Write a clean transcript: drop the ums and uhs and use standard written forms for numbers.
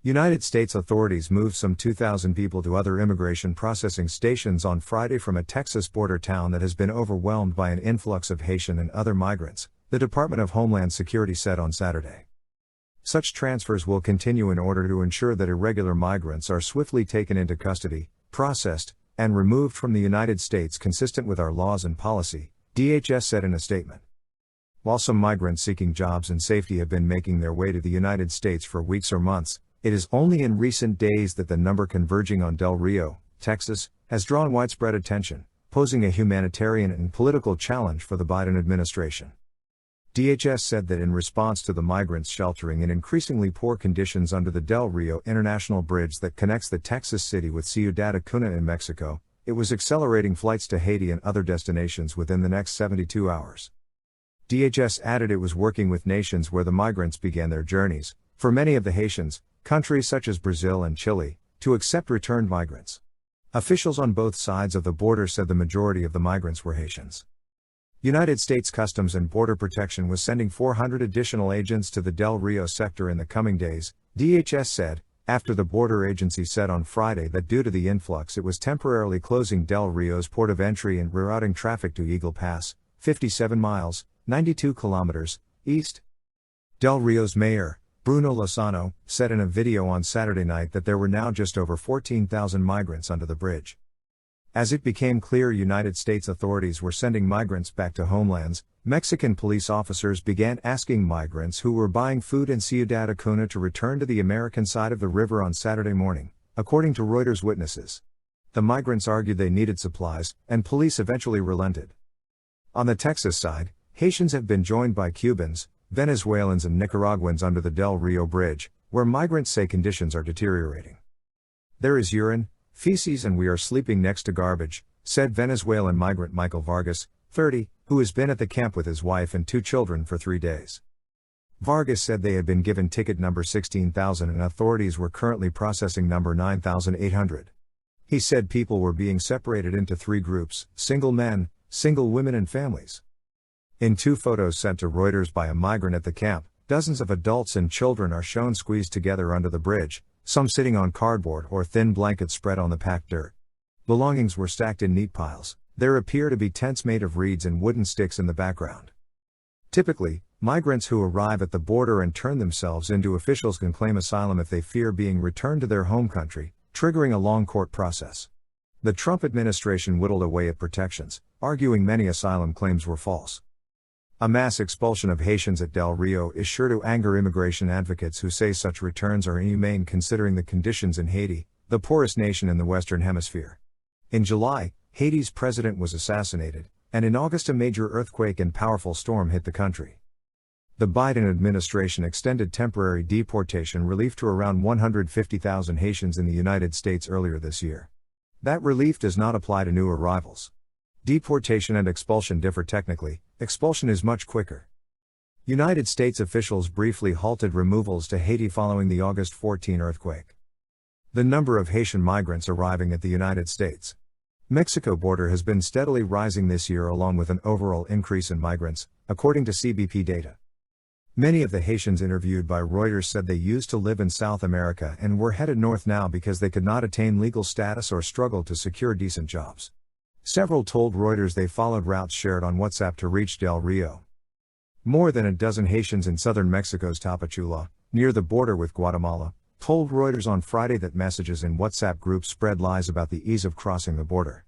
United States authorities moved some 2,000 people to other immigration processing stations on Friday from a Texas border town that has been overwhelmed by an influx of Haitian and other migrants, the Department of Homeland Security said on Saturday. Such transfers will continue in order to ensure that irregular migrants are swiftly taken into custody, processed, and removed from the United States consistent with our laws and policy, DHS said in a statement. While some migrants seeking jobs and safety have been making their way to the United States for weeks or months, it is only in recent days that the number converging on Del Rio, Texas, has drawn widespread attention, posing a humanitarian and political challenge for the Biden administration. DHS said that in response to the migrants sheltering in increasingly poor conditions under the Del Rio International Bridge that connects the Texas city with Ciudad Acuna in Mexico, it was accelerating flights to Haiti and other destinations within the next 72 hours. DHS added it was working with nations where the migrants began their journeys, for many of the Haitians, countries such as Brazil and Chile, to accept returned migrants. Officials on both sides of the border said the majority of the migrants were Haitians. United States Customs and Border Protection was sending 400 additional agents to the Del Rio sector in the coming days, DHS said, after the border agency said on Friday that due to the influx it was temporarily closing Del Rio's port of entry and rerouting traffic to Eagle Pass, 57 miles, 92 kilometers, east. Del Rio's mayor, Bruno Lozano, said in a video on Saturday night that there were now just over 14,000 migrants under the bridge. As it became clear United States authorities were sending migrants back to homelands, Mexican police officers began asking migrants who were buying food in Ciudad Acuna to return to the American side of the river on Saturday morning, according to Reuters witnesses. The migrants argued they needed supplies, and police eventually relented. On the Texas side, Haitians have been joined by Cubans, Venezuelans and Nicaraguans under the Del Rio Bridge, where migrants say conditions are deteriorating. There is urine, feces and we are sleeping next to garbage, said Venezuelan migrant Michael Vargas, 30, who has been at the camp with his wife and 2 children for 3 days. Vargas said they had been given ticket number 16,000 and authorities were currently processing number 9,800. He said people were being separated into 3 groups, single men, single women and families. In 2 photos sent to Reuters by a migrant at the camp, dozens of adults and children are shown squeezed together under the bridge, some sitting on cardboard or thin blankets spread on the packed dirt. Belongings were stacked in neat piles. There appear to be tents made of reeds and wooden sticks in the background. Typically, migrants who arrive at the border and turn themselves into officials can claim asylum if they fear being returned to their home country, triggering a long court process. The Trump administration whittled away at protections, arguing many asylum claims were false. A mass expulsion of Haitians at Del Rio is sure to anger immigration advocates who say such returns are inhumane considering the conditions in Haiti, the poorest nation in the Western Hemisphere. In July, Haiti's president was assassinated, and in August a major earthquake and powerful storm hit the country. The Biden administration extended temporary deportation relief to around 150,000 Haitians in the United States earlier this year. That relief does not apply to new arrivals. Deportation and expulsion differ technically, expulsion is much quicker. United States officials briefly halted removals to Haiti following the August 14 earthquake. The number of Haitian migrants arriving at the United States Mexico border has been steadily rising this year along with an overall increase in migrants, according to CBP data. Many of the Haitians interviewed by Reuters said they used to live in South America and were headed north now because they could not attain legal status or struggled to secure decent jobs. Several told Reuters they followed routes shared on WhatsApp to reach Del Rio. More than a dozen Haitians in southern Mexico's Tapachula, near the border with Guatemala, told Reuters on Friday that messages in WhatsApp groups spread lies about the ease of crossing the border.